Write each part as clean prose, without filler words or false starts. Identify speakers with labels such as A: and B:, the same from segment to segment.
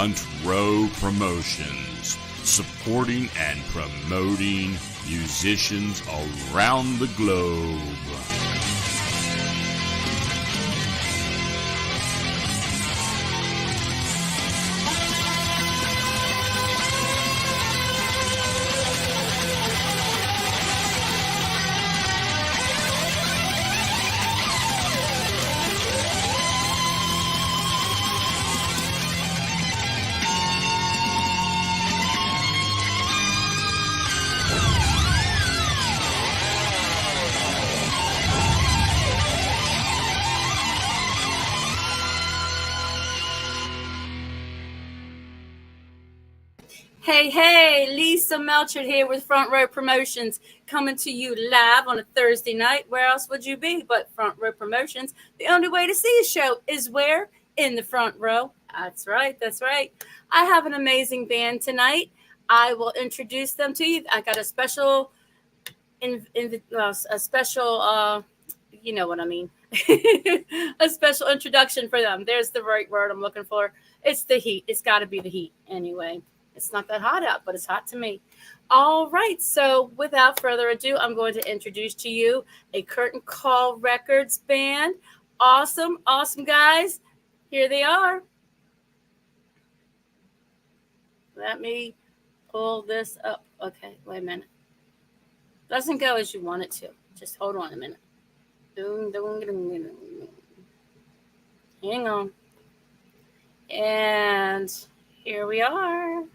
A: Front Row Promotions, supporting and promoting musicians around the globe.
B: Hey, Lisa Melchert here with Front Row Promotions, coming to you live on a Thursday night. Where else would you be but Front Row Promotions? The only way to see a show is where? In the front row. That's right. I have an amazing band tonight. I will introduce them to you. I got a special, you know what I mean, a special introduction for them. There's the right word I'm looking for. It's the heat. It's got to be the heat anyway. It's not that hot out, but it's hot to me. All right. So without further ado, I'm going to introduce to you a Curtain Call Records band. Awesome guys. Here they are. Let me pull this up. Okay, wait a minute. Doesn't go as you want it to. Just hold on a minute. Hang on. And here we are.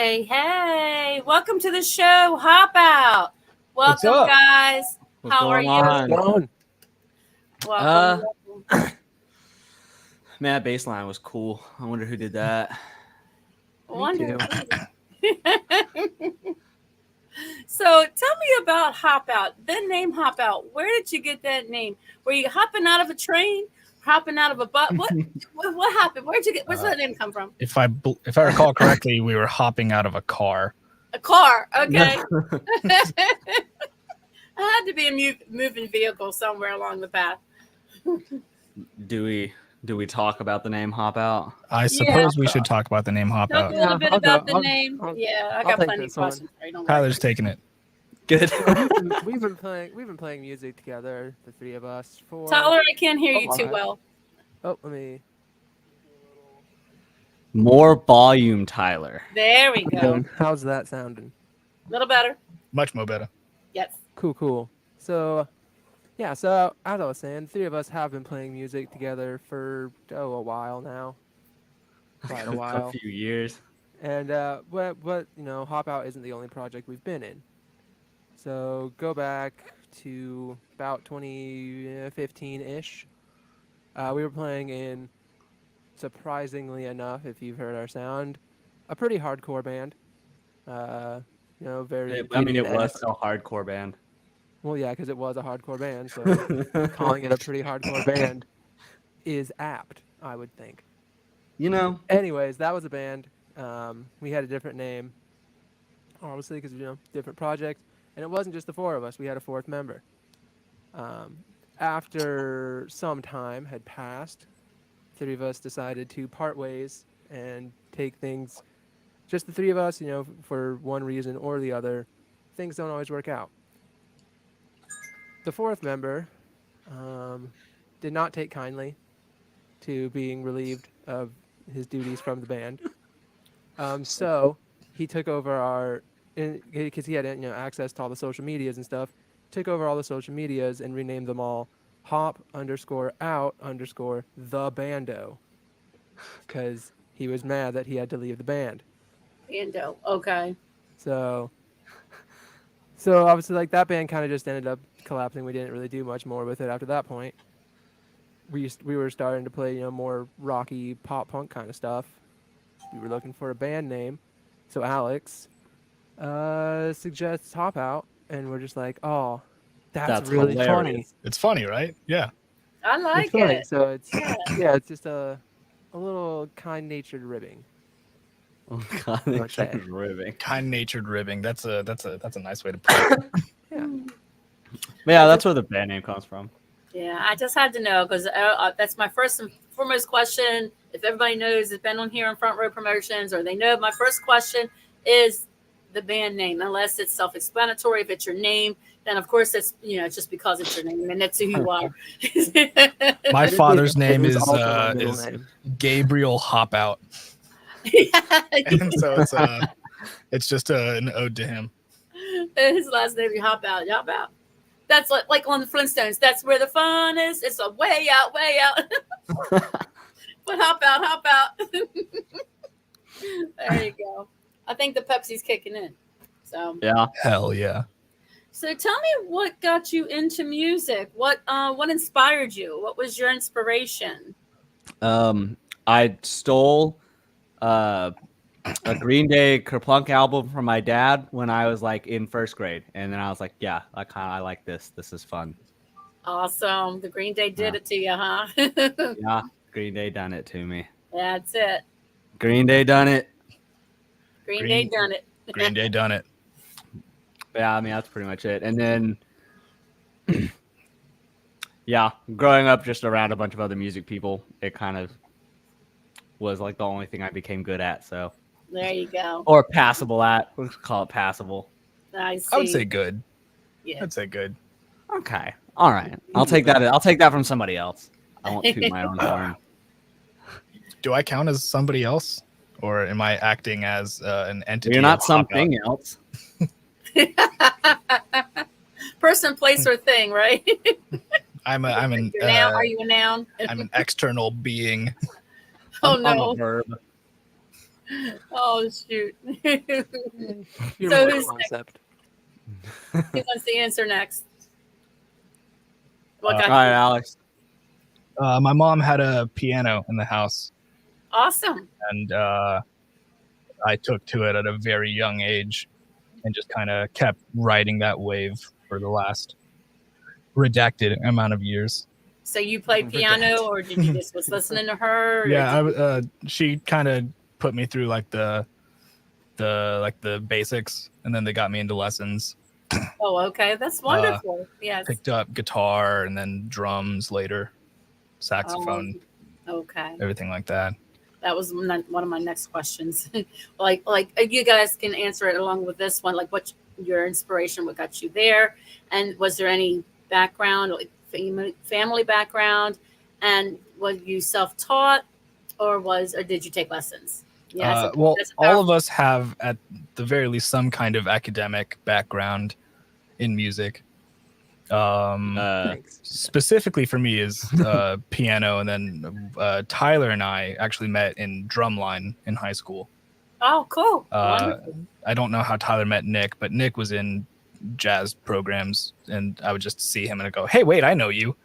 B: Hey, welcome to the show, Hop Out. Welcome, guys. How are you?
C: Welcome.
D: Man, that bass line was cool. I wonder who did that.
B: So tell me about Hop Out. The name Hop Out. Where did you get that name? Were you hopping out of a train? Hopping out of a bus? What happened? Where's that name come from?
C: If I recall correctly, we were hopping out of a car.
B: A car, okay. I had to be a moving vehicle somewhere along the path.
D: Do we talk about the name Hop Out?
C: I suppose we should talk about the name Hop
B: Talk
C: Out.
B: a little bit about the name. I got plenty of questions.
C: Tyler's taking it.
D: Good.
E: We've been playing music together, the three of us.
B: Tyler, I can't hear you too well.
E: Oh, let me.
D: More volume, Tyler.
B: There we go.
E: How's that sounding?
B: A little better.
C: Much more better.
B: Yes.
E: Cool. So, as I was saying, three of us have been playing music together for a while now. Quite a while.
D: A few years.
E: And but Hop Out isn't the only project we've been in. So go back to about 2015-ish. We were playing in, surprisingly enough, if you've heard our sound, a pretty hardcore band. Very.
D: I mean, it was a hardcore band.
E: Well, yeah, because it was a hardcore band, so calling it a pretty hardcore band is apt, I would think. Anyways, that was a band. We had a different name, obviously, because different projects. And it wasn't just the four of us. We had a fourth member. After some time had passed, three of us decided to part ways and take things, just the three of us, for one reason or the other. Things don't always work out. The fourth member did not take kindly to being relieved of his duties from the band. So he took over our, because he had access to all the social medias and stuff. Took over all the social medias and renamed them all hop_out_the bando, because he was mad that he had to leave the band.
B: Bando. Okay.
E: So obviously, like, that band kind of just ended up collapsing. We didn't really do much more with it after that point. We were starting to play more rocky pop punk kind of stuff. We were looking for a band name, so Alex suggests HOPOUT, and we're just like, oh, that's really funny.
D: hilarious.
C: It's funny, right? Yeah.
B: I like
E: It's funny.
B: it.
E: So it's
B: Yeah.
E: it's just a little kind-natured ribbing.
D: Oh God,
E: Okay.
D: it's ribbing.
C: Kind-natured ribbing. That's a nice way to put it.
E: Yeah.
D: But yeah, that's where the band name comes from.
B: Yeah, I just had to know because that's my first and foremost question. If everybody knows, has been on here on Front Row Promotions, or they know, my first question is the band name, unless it's self-explanatory. If it's your name, then of course it's it's just because it's your name and that's who you are.
C: My father's name
E: It is
C: is
E: also my middle name.
C: Gabriel Hopout, and so it's just an ode to him.
B: His last name, you hop out. That's like on the Flintstones. That's where the fun is. It's a way out. But hop out. There you go. I think the Pepsi's kicking in. So
D: Yeah.
C: Hell yeah.
B: So tell me what got you into music. What inspired you? What was your inspiration?
D: I stole a Green Day Kerplunk album from my dad when I was like in first grade, and then I was like, yeah, I like this. This is fun.
B: Awesome. The Green Day did it to you, huh?
D: Yeah, Green Day done it to me.
B: That's it.
D: Green Day done it.
B: Green Day done it.
C: Green Day done it.
D: Yeah, I mean that's pretty much it. And then, yeah, growing up just around a bunch of other music people, it kind of was like the only thing I became good at. So
B: There you go.
D: or passable at. Let's call it passable.
B: I see.
C: I would say good.
B: Yeah.
C: I'd say good.
D: Okay, all right. I'll take that. I'll take that from somebody else. I won't toot my own horn.
C: Do I count as somebody else, or am I acting as an entity?
D: You're not
C: of Hop Out?
D: something else.
B: Person, place, or thing, right?
C: I'm an
B: You're noun. Are you a noun?
C: I'm an external being.
B: Oh
D: I'm a
B: no.
D: verb.
B: Oh shoot.
E: You're
B: So
E: more
B: who's
E: concept.
B: Who wants to answer next? What
C: Uh,
B: got
D: All right,
B: you?
D: Alex.
C: My mom had a piano in the house,
B: Awesome.
C: and I took to it at a very young age, and just kind of kept riding that wave for the last redacted amount of years.
B: So you played piano, or did you just was listening to her?
C: Yeah, she kind of put me through like the basics, and then they got me into lessons.
B: Oh, okay. That's wonderful. Yes.
C: Picked up guitar and then drums later, saxophone,
B: Okay.
C: everything like that.
B: That was one of my next questions. like you guys can answer it along with this one. Like, what's your inspiration? What got you there? And was there any background, like family background? And was you self-taught, or did you take lessons? Yeah.
C: Well, all of us have at the very least some kind of academic background in music.
E: Thanks.
C: Specifically for me is piano, and then Tyler and I actually met in drumline in high school.
B: Oh, cool. Wonderful.
C: I don't know how Tyler met Nick, but Nick was in jazz programs, and I would just see him and I'd go, "Hey, wait, I know you."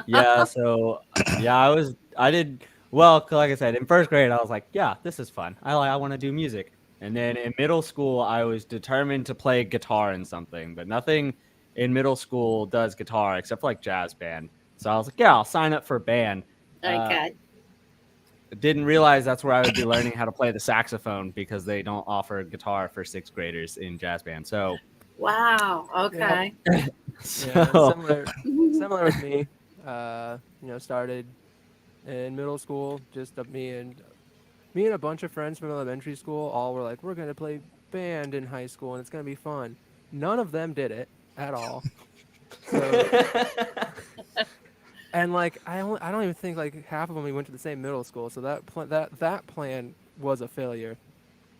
D: Yeah, so yeah, I did well, like I said, in first grade I was like, yeah, this is fun. I want to do music. And then in middle school I was determined to play guitar in something, but nothing in middle school does guitar except for like jazz band. So I was like, yeah, I'll sign up for band.
B: Okay.
D: Didn't realize that's where I would be learning how to play the saxophone, because they don't offer guitar for sixth graders in jazz band. So
B: Wow. Okay.
E: Yeah,
D: so,
E: similar with me. Started in middle school. Just me and a bunch of friends from elementary school all were like, we're gonna play band in high school and it's gonna be fun. None of them did it at all. So And like I don't even think like half of them we went to the same middle school, so that plan was a failure.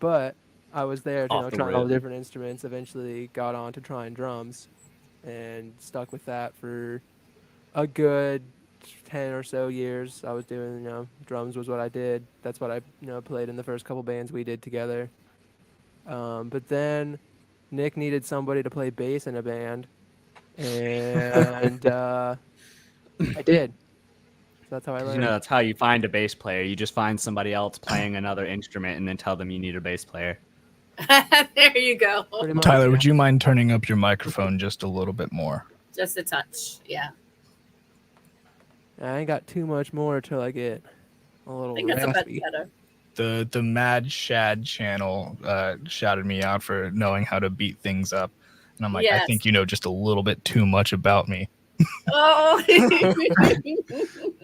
E: But I was there,
D: Off the
E: trying all
D: rip.
E: the different instruments. Eventually got on to trying drums, and stuck with that for a good 10 or so years. I was doing, drums was what I did. That's what I, played in the first couple bands we did together. But then Nick needed somebody to play bass in a band, and I did. So that's how I
D: 'Cause,
E: learned.
D: that's how you find a bass player. You just find somebody else playing another instrument and then tell them you need a bass player.
B: There you go.
E: Pretty much,
C: Tyler,
E: yeah.
C: would you mind turning up your microphone just a little bit more?
B: Just a touch. Yeah.
E: I ain't got too much more till I get a little
B: I think that's a bit
E: raspy.
B: better.
C: The Mad Shad channel shouted me out for knowing how to beat things up. And I'm like, I
B: Yes.
C: think you know just a little bit too much about me.
B: Oh.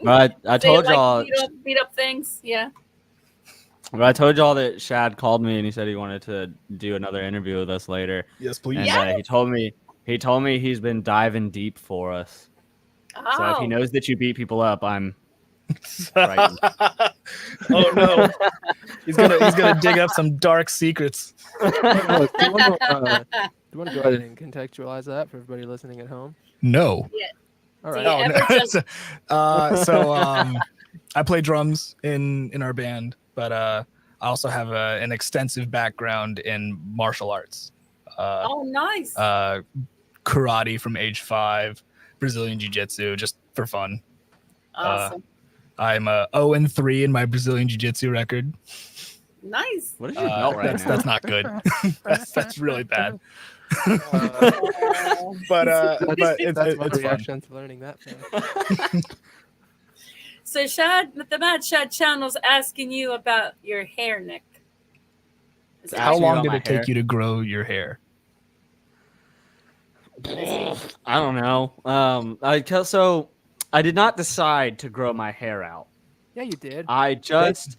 D: But I
B: They
D: told
B: like
D: y'all,
B: beat up things. Yeah.
D: that Shad called me and he said he wanted to do another interview with us later.
C: Yes, please.
D: And
B: Yeah.
D: he told me he's been diving deep for us.
B: Oh.
D: So if he knows that you beat people up, I'm frightened.
C: Oh no. He's gonna dig up some dark secrets.
E: Look, do you want to go ahead and contextualize that for everybody listening at home?
C: No.
B: Yeah.
E: All
B: Do
E: right.
B: you
C: Oh,
B: ever
C: no.
B: just
C: So I play drums in our band, but I also have an extensive background in martial arts.
B: Oh, nice.
C: Karate from age 5, Brazilian Jiu-Jitsu, just for fun.
B: Awesome.
C: I'm 0-3 in my Brazilian Jiu-Jitsu record.
B: Nice.
D: What is your belt right now?
C: That's not good. that's really bad.
B: Oh.
C: But
E: That's my
C: it's fun.
E: reaction to learning that fact.
B: So the Mad Shad channel's asking you about your hair, Nick. Is it
C: How
D: Asking
C: long
D: about
C: did
D: my
C: it take
D: hair?
C: you to grow your hair?
D: I don't know. So I did not decide to grow my hair out.
E: Yeah, you did.
D: I just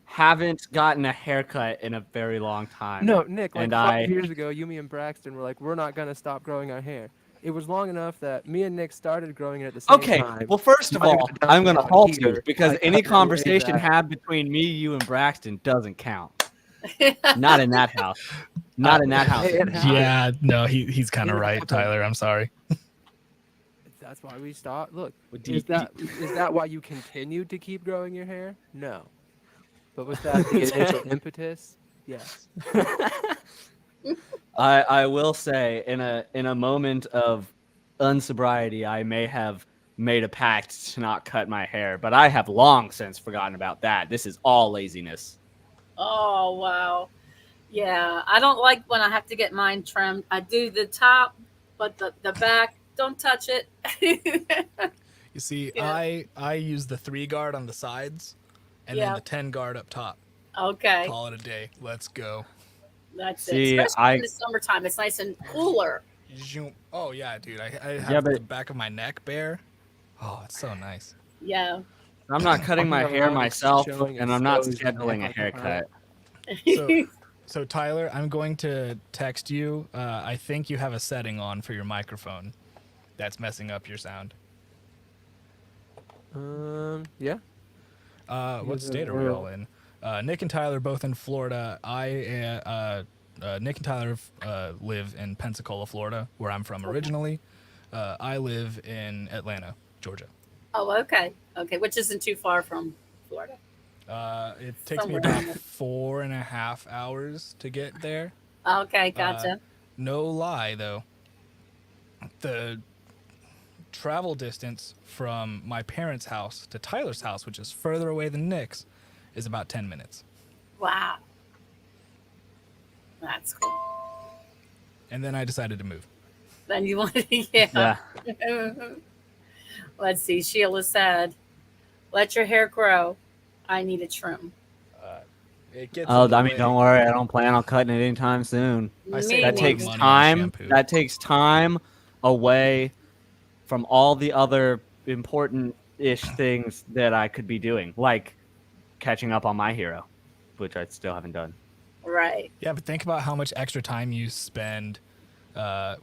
D: haven't gotten a haircut in a very long time.
E: No, Nick, like
D: And
E: 5 years ago, you, me, and Braxton were like, we're not going to stop growing our hair. It was long enough that me and Nick started growing it at the same
D: Okay,
E: time.
D: well, first of
E: Not even
D: all,
E: done
D: I'm going to
E: about
D: halt
E: here.
D: you because
E: I
D: any
E: cut my way
D: conversation
E: back.
D: had between me, you, and Braxton doesn't count. Not in that house. Not in that house.
E: Hey, it happened.
C: Yeah, no, he's kind of
E: It
C: right,
E: happened.
C: Tyler. I'm sorry.
E: That's why we stopped. Look,
D: Do
E: is
D: you-
E: that why you continued to keep growing your hair? No. But was that the initial impetus? Yes.
D: I will say in a moment of unsobriety, I may have made a pact to not cut my hair, but I have long since forgotten about that. This is all laziness.
B: Oh, wow. Yeah, I don't like when I have to get mine trimmed. I do the top, but the back, don't touch it.
C: You see,
B: Yeah.
C: I use the 3 guard on the sides, and
B: Yeah.
C: then the 10 guard up top.
B: Okay,
C: Call it a day. Let's go.
B: that's
D: See,
B: it. Especially in the summertime, it's nice and cooler.
C: Zoom. Oh yeah, dude. I have
D: Yeah, but-
C: the back of my neck bare. Oh, it's so nice.
B: Yeah.
D: I'm not cutting my
E: I'm
D: hair
E: allowed
D: myself,
E: showing
D: and I'm not
E: exposed neck
D: scheduling a
E: like a
D: haircut.
C: So Tyler, I'm going to text you. I think you have a setting on for your microphone that's messing up your sound.
E: Yeah.
C: What state are we all in? Nick and Tyler both in Florida. Nick and Tyler live in Pensacola, Florida, where I'm from originally. I live in Atlanta, Georgia.
B: Oh, okay. Okay, which isn't too far from Florida.
C: It takes me
B: Somewhere
C: about
B: in there.
C: 4.5 hours to get there.
B: Okay, gotcha.
C: No lie, though. The travel distance from my parents' house to Tyler's house, which is further away than Nick's, is about 10 minutes.
B: Wow. That's cool.
C: And then I decided to move.
B: Then you want to, yeah.
D: Yeah.
B: Let's see. Sheila said, "Let your hair grow. I need a trim."
C: It gets
D: Oh,
C: in the
D: I mean,
C: way.
D: don't worry. I don't plan on cutting it anytime soon.
C: I
B: Me
C: saved
D: That
C: a lot of
D: takes
C: money on
D: time.
C: shampoo.
D: That takes time away from all the other important-ish things that I could be doing, like catching up on My Hero, which I still haven't done.
B: Right.
C: Yeah, but think about how much extra time you spend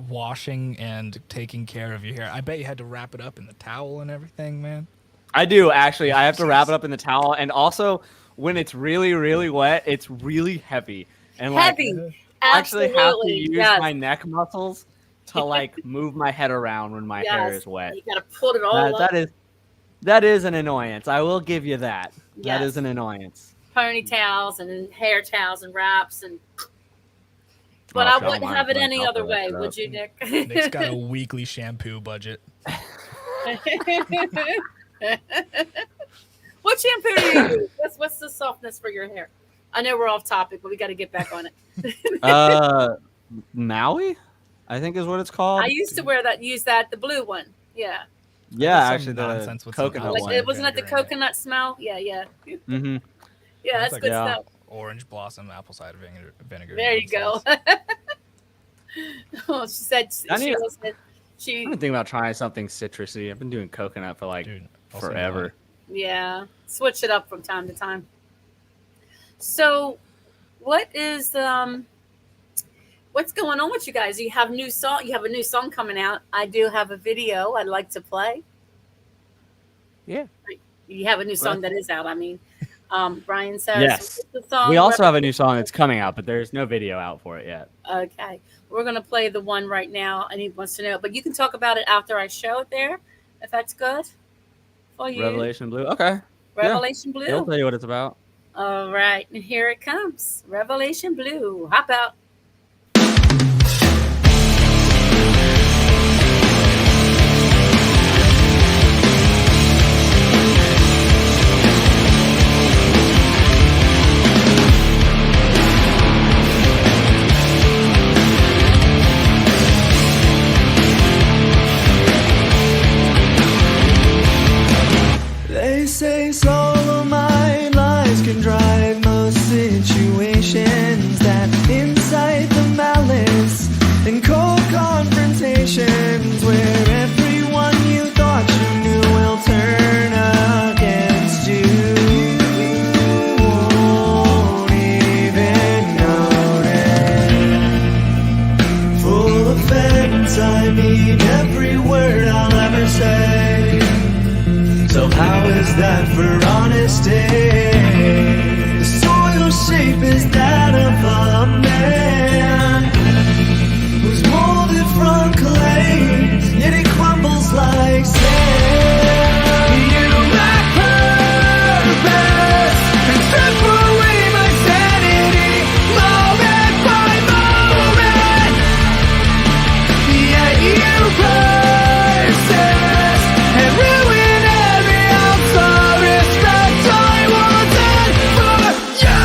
C: washing and taking care of your hair. I bet you had to wrap it up in the towel and everything, man.
D: I do actually. I have to wrap it up in the towel, and also when it's really, really wet, it's really heavy. And
B: Heavy.
D: I actually have to
B: Absolutely.
D: use
B: Yes.
D: my neck muscles to like move my head around when my hair is wet.
B: You gotta put it all up.
D: That is an annoyance. I will give you that.
B: Yes.
D: That is an annoyance.
B: Ponytails and hair towels and wraps and. But I wouldn't have it any other way, would you, Nick?
C: Nick's got a weekly shampoo budget.
B: What shampoo do you use? What's the softness for your hair? I know we're off topic, but we got to get back on it.
D: Maui, I think is what it's called.
B: I used to use that, the blue one. Yeah.
D: Yeah,
C: Some
D: actually, the
C: nonsense with some
D: coconut
C: apple
D: one.
C: cider
B: Wasn't that the
C: vinegar in it.
B: coconut smell? Yeah.
D: Mm-hmm.
B: Yeah, that's
C: like
B: good
D: Yeah.
B: stuff.
C: Orange blossom apple cider vinegar.
B: There you go.
C: nonsense.
B: Oh, she said
D: I need-
B: she
D: I've been thinking about trying something citrusy. I've been doing coconut for like
C: Dude, also
D: forever.
B: yeah, switch it up from time to time. So, what is what's going on with you guys? You have new song. You have a new song coming out. I do have a video I'd like to play.
E: Yeah.
B: You have a new song that is out. I mean, Brian says
D: Yes.
B: what's the song?
D: We also have a new song that's coming out, but there's no video out for it yet.
B: Okay, we're gonna play the one right now, and he wants to know. But you can talk about it after I show it there, if that's good for you.
D: Revelation Blue. Okay.
B: Revelation Blue.
D: I'll tell you what it's about.
B: All right, and here it comes. Revelation Blue. Hop out.
F: They say solo mind lies can drive most situations, that incite the malice and cold confrontations, where everyone you thought you knew will turn against you. You won't even notice. Full offense, I mean every word I'll ever say. So how is that for honesty? The soil shape is that of a man who's molded from clay, yet it crumbles like sand. You lack purpose and strip away my sanity, moment by moment. Yet you persist and ruin every ounce of respect I wanted for you.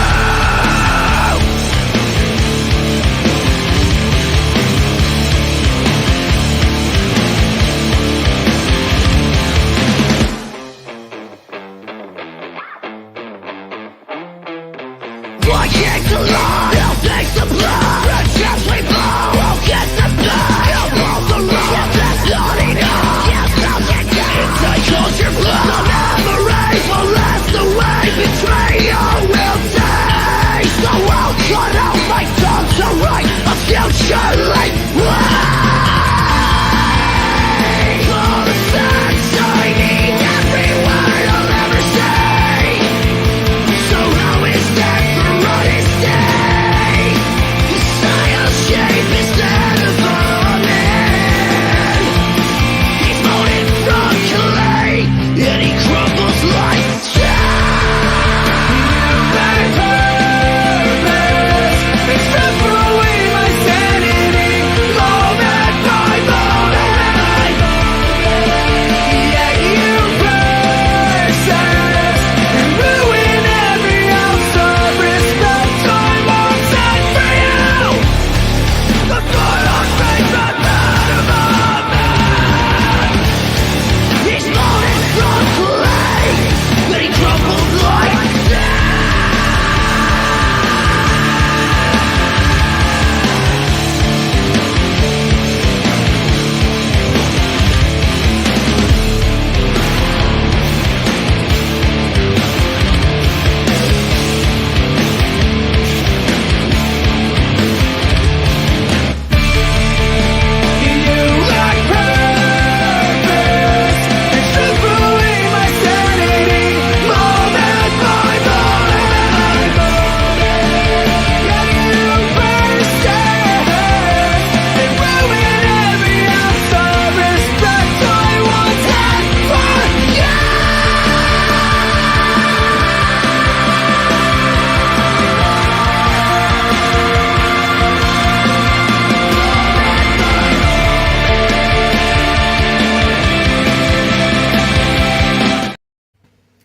F: Why can't the law? Who takes the blood? The chips we blow. Who gets the blood? Who pulls the road? That's not enough. Yes, I'll get down. It's a culture blood. The memories will last away. Betrayal will taste. The world cut out my tongue to write a future like all the sunshine in every word I'll ever say. So how is that for honesty? The style shape instead of a man. He's molded from clay, and he crumbles like strip away my sanity, moment by moment. Yeah, you persist and ruin every ounce of respect I once had for you. The soil shapes the man of a man. He's molded from clay, but he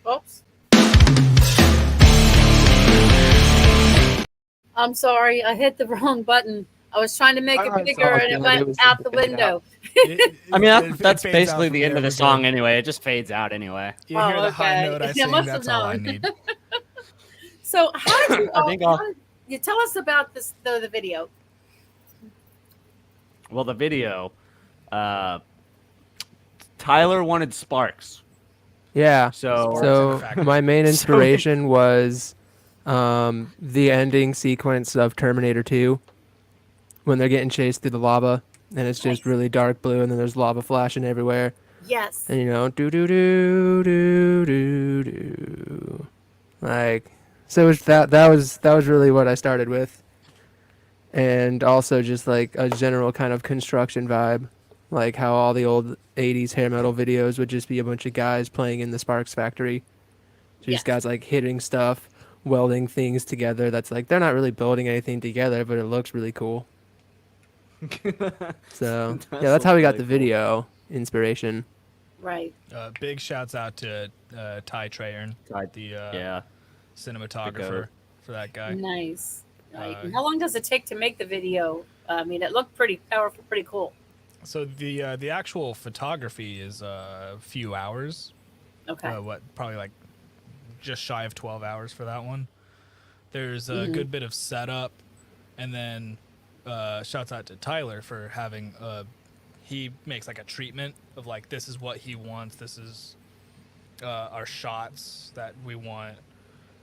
B: Oops. I'm sorry, I hit the wrong button. I was trying to make
E: Oh,
B: it
E: it's
B: bigger
E: all
B: and it
E: good.
B: went
E: It was
B: out
E: just
B: the
E: a fade out.
B: window.
D: I mean,
C: It
D: that's
C: fades out
D: basically
C: from
D: the end
C: there,
D: of the
C: we're
D: song
C: good.
D: anyway. It just fades out anyway.
C: You
B: Oh,
C: hear the high
B: okay.
C: note I
B: I
C: sing,
B: must have
C: that's all I
B: known.
C: need.
B: So how did you
D: I think I'll.
B: you tell us about this the video?
D: Well, the video. Uh, Tyler wanted sparks,
E: Yeah.
D: so
E: So
C: factory.
E: my main
D: So-
E: inspiration was the ending sequence of Terminator 2 when they're getting chased through the lava and it's just
B: Nice.
E: really dark blue and then there's lava flashing everywhere
B: Yes.
E: and do do do do do do like so that was really what I started with, and also just like a general kind of construction vibe, like how all the old 80s hair metal videos would just be a bunch of guys playing in the Sparks factory.
B: Yes.
E: Just guys like hitting stuff, welding things together. That's like they're not really building anything together, but it looks really cool. So yeah, that's how we got the video inspiration.
B: Right.
C: Big shouts out to Ty Trahern, the
D: yeah.
C: cinematographer for that guy.
B: Nice. Right.
C: Uh,
B: And how long does it take to make the video? I mean, it looked pretty powerful, pretty cool.
C: So the actual photography is a few hours.
B: Okay.
C: Probably like just shy of 12 hours for that one. There's a good bit of setup, and then shouts out to Tyler for having he makes like a treatment of like, this is what he wants, this is our shots that we want,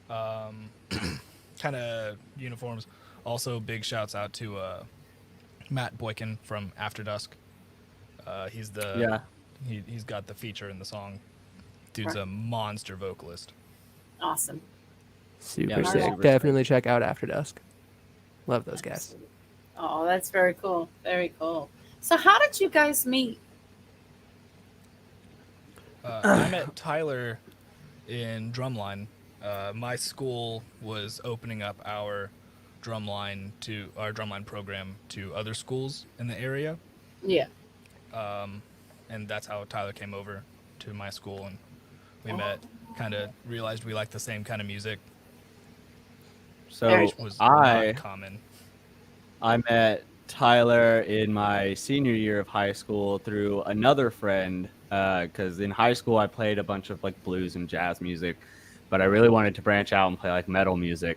C: kind of uniforms. Also big shouts out to Matt Boykin from After Dusk. He's he's got the feature in the song. Dude's a monster vocalist.
B: Awesome.
E: Super
D: Yeah,
E: sick.
D: super
E: Definitely check out After Dusk. Love those guys.
B: Oh, that's very cool. Very cool. So how did you guys meet?
C: I met Tyler in drumline. My school was opening up our drumline program to other schools in the area,
B: Yeah.
C: and that's how Tyler came over to my school, and we met. Kind of realized we liked the same kind of music,
D: So
C: which was
D: I
C: not common.
D: met Tyler in my senior year of high school through another friend, because in high school I played a bunch of like blues and jazz music, but I really wanted to branch out and play like metal music.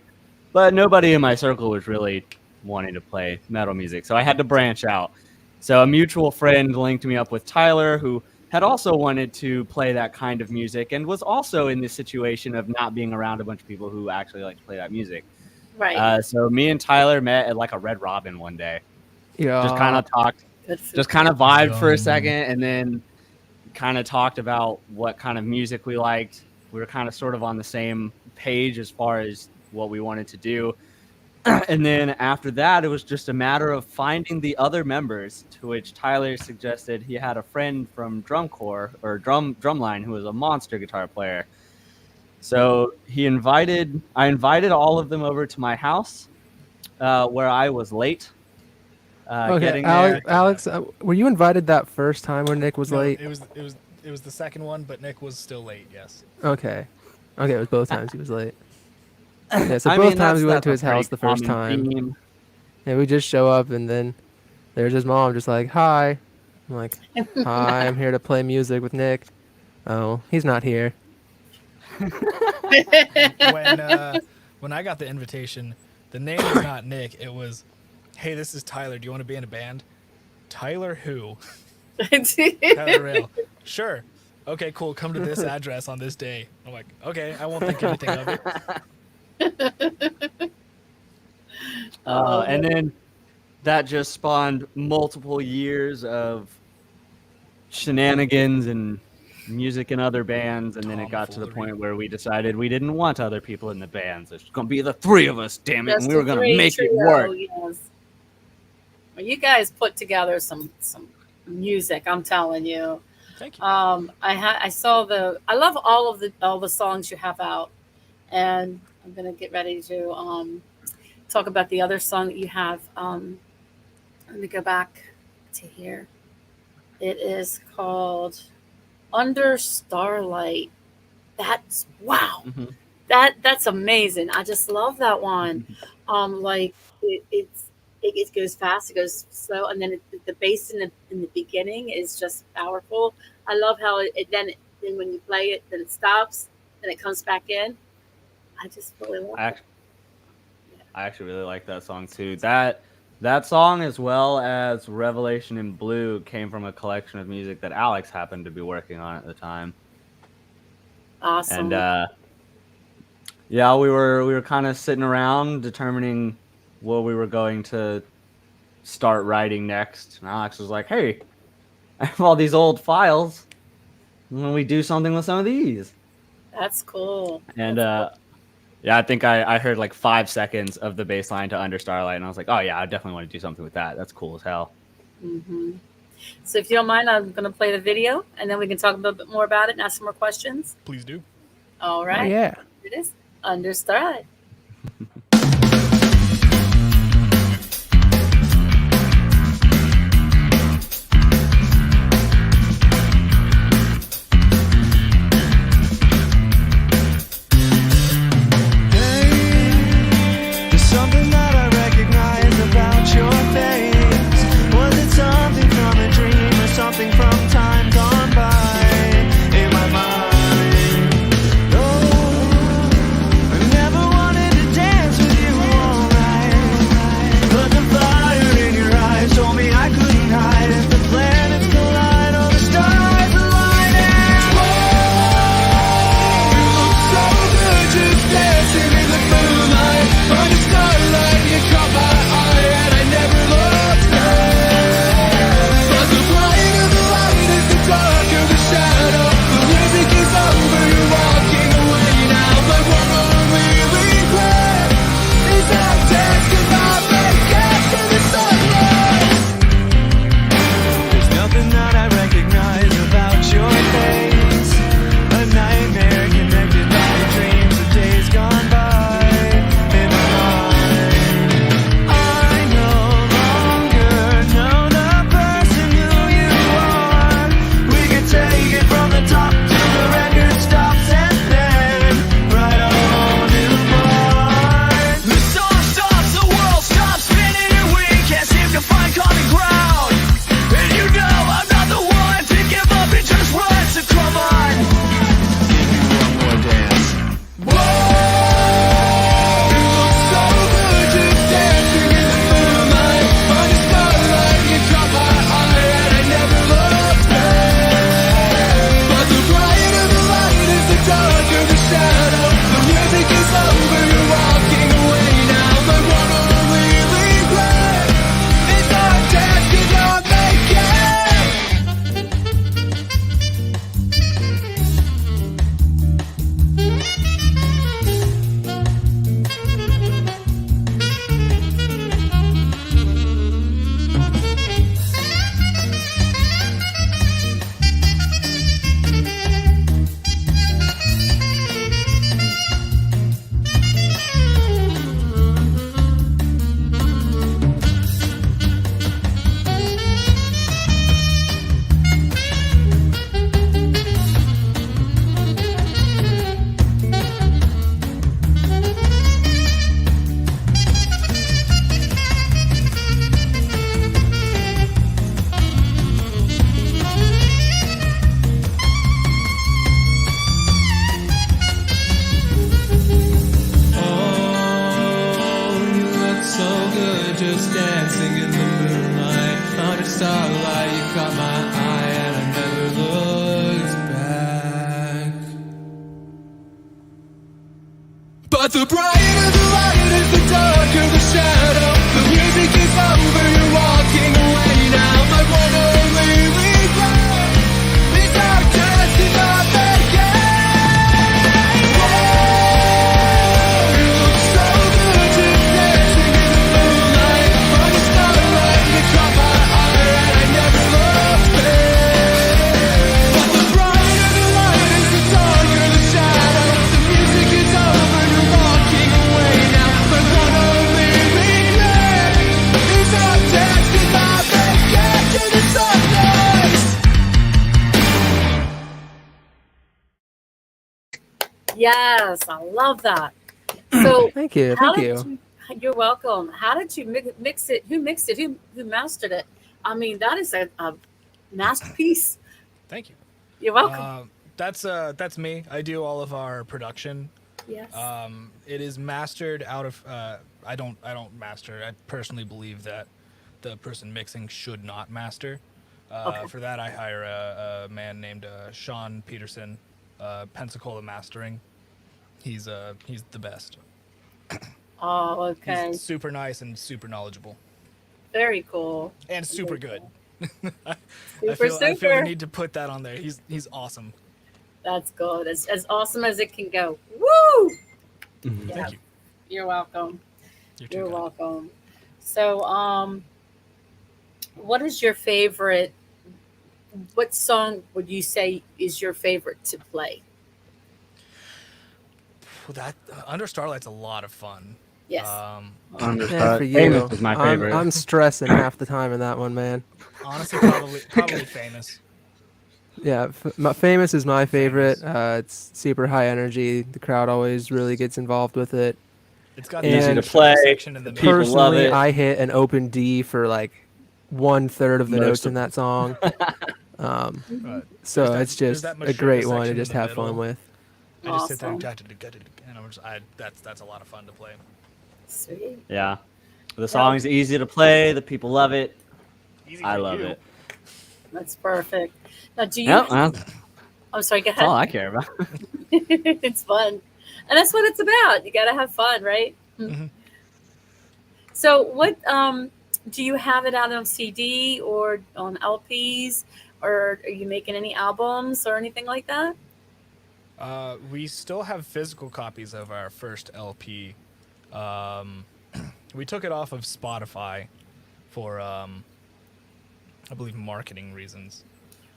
D: But nobody in my circle was really wanting to play metal music, so I had to branch out. So a mutual friend linked me up with Tyler, who had also wanted to play that kind of music and was also in this situation of not being around a bunch of people who actually like to play that music.
B: Right.
D: So me and Tyler met at like a Red Robin one day.
E: Yeah.
D: Just kind of talked,
B: Good food.
D: just kind of vibed for a
C: Yum.
D: second, and then kind of talked about what kind of music we liked. We were kind of sort of on the same page as far as what we wanted to do. And then after that, it was just a matter of finding the other members, to which Tyler suggested he had a friend from drum corps or drumline who was a monster guitar player. So I invited all of them over to my house, where I was late.
E: Okay,
D: Getting there.
E: Alex, were you invited that first time when Nick was
C: No,
E: late?
C: it was the second one, but Nick was still late. Yes.
E: Okay, it was both times he was late. Yeah, so
D: I
E: both
D: mean,
E: times we went
D: that's
E: to
D: a
E: his house
D: pretty
E: the first
D: common
E: time.
D: theme.
E: Yeah, we just show up and then there's his mom just like, hi. I'm like, hi, I'm here to play music with Nick. Oh, he's not here.
C: When I got the invitation, the name was not Nick. It was, hey, this is Tyler. Do you want to be in a band? Tyler who? Tyler Raihl. Sure. Okay, cool. Come to this address on this day. I'm like, okay, I won't think anything of it.
D: And then that just spawned multiple years of shenanigans and music in other bands, and then it got to the
C: Tomfoolery.
D: point where we decided we didn't want other people in the bands. It's gonna be the three of us, damn it,
B: Just
D: and we were
B: a
D: gonna
B: three
D: make it
B: trio,
D: work.
B: Yes. Well, you guys put together some music. I'm telling you.
C: Thank you.
B: I saw I love all the songs you have out, and I'm gonna get ready to talk about the other song that you have. Let me go back to here. It is called Under Starlight. That's wow.
D: Mhm.
B: That's amazing. I just love that one. Like it goes fast, it goes slow, and then the bass in the beginning is just powerful. I love how then when you play it, then it stops, then it comes back in. I just really love
D: I
B: it.
D: I actually really like that song too. That song, as well as Revelation in Blue, came from a collection of music that Alex happened to be working on at the time.
B: Awesome.
D: And yeah, we were kind of sitting around determining what we were going to start writing next. And Alex was like, "Hey, I have all these old files. When we do something with some of these?"
B: That's cool.
D: And
B: That's
D: yeah, I think I heard like 5 seconds of the bass line to Under Starlight, and I was like, "Oh yeah, I definitely want to do something with that. That's cool as hell."
B: cool. So if you don't mind, I'm going to play the video, and then we can talk a little bit more about it and ask some more questions.
C: Please do.
B: All
E: Oh,
B: right.
E: yeah.
B: Here it is. Under Starlight.
F: There's something that I recognize about your face. Was it something from a dream or something from time gone by in my mind? Oh, I never wanted to dance with you all night, but the fire in your eyes told me I couldn't hide. If the planets collide, all the stars align, and whoa, you look so good just dancing in the moonlight. Under starlight, you caught my eye, and I never looked back. But the brighter the light is, the darker the shadow. The music is over, you're walking away now. But what only regret is that dance could not make it to the sunrise. There's nothing that I recognize about your face. A nightmare connected by dreams of days gone by in my mind. I no longer know the person who you are. We can take it from the top till the record stops, and then write a whole new part. The song stops, the world stops spinning, and we can't seem to find common ground. And you know I'm not the one to give up and just run, so come on, give me one more dance. Whoa, you look so good just dancing in the moonlight. Under starlight, you caught my eye, and I never looked back. But the brighter the light is, the darker the shadow. The music is over, you're walking away now. But what only regret is our dance could not make it. Oh, you look so good just dancing in the moonlight. Under starlight, you caught my eye, and I never looked back. But the brighter the light is, the darker the shadow. The music is over, you're walking away now. My one only regret is our dance did not make it. You look so good just dancing in the moonlight. Under starlight, you caught my eye, and I never looked back. But the brighter the light is, the darker the shadow. The music is over, you're walking away now. But what only regret is our
B: Yes, I love that. So,
E: Thank you.
B: how
E: Thank
B: did
E: you.
B: you're welcome. How did you mix it? Who mixed it? Who mastered it? I mean, that is a masterpiece.
C: Thank you.
B: You're welcome.
C: That's me. I do all of our production.
B: Yes.
C: It is mastered out of. I don't master. I personally believe that the person mixing should not master.
B: Okay.
C: For that, I hire a man named Sean Peterson, Pensacola Mastering. He's the best.
B: Oh, okay.
C: He's super nice and super knowledgeable
B: Very cool.
C: and super good. I
B: Super,
C: feel the
B: super.
C: need to put that on there. He's awesome.
B: That's good. As awesome as it can go. Woo!
D: Mhm.
B: Yeah.
C: Thank you.
B: You're welcome.
C: You're too
B: You're
C: kind.
B: welcome. So, what is your favorite? What song would you say is your favorite to play?
C: Well, that Under Starlight's a lot of fun.
B: Yes.
E: Man, for you,
D: Famous is my favorite.
E: I'm stressing half the time in that one, man.
C: Honestly, probably Famous.
E: Yeah, Famous is my favorite. It's super high energy. The crowd always really gets involved with it.
C: It's got
E: Easy
C: that
E: to
C: extra
D: play.
C: section in the
D: People
C: middle.
D: love
E: Personally,
D: it.
E: I hit an open D for like 1/3 of the
D: Most
E: notes
D: of
E: in that song. So
C: There's
E: it's
C: there's
E: just
C: that
E: a great
C: Melchert
E: one to
C: section in
E: just
C: the
E: have fun
C: middle.
E: with.
C: I just sit there
B: Awesome.
C: and that's a lot of fun to play.
B: Sweet.
D: Yeah. The song's easy to play. The people love it.
C: Easy
D: I
C: for
D: love
C: you.
D: it.
B: That's perfect. Now, do you?
D: Yep, that's
B: I'm sorry. Go
D: all
B: ahead.
D: I care about.
B: It's fun, and that's what it's about. You got to have fun, right?
C: Mhm.
B: So, what do you have it out on CD or on LPs, or are you making any albums or anything like that?
C: We still have physical copies of our first LP. We took it off of Spotify for I believe marketing reasons.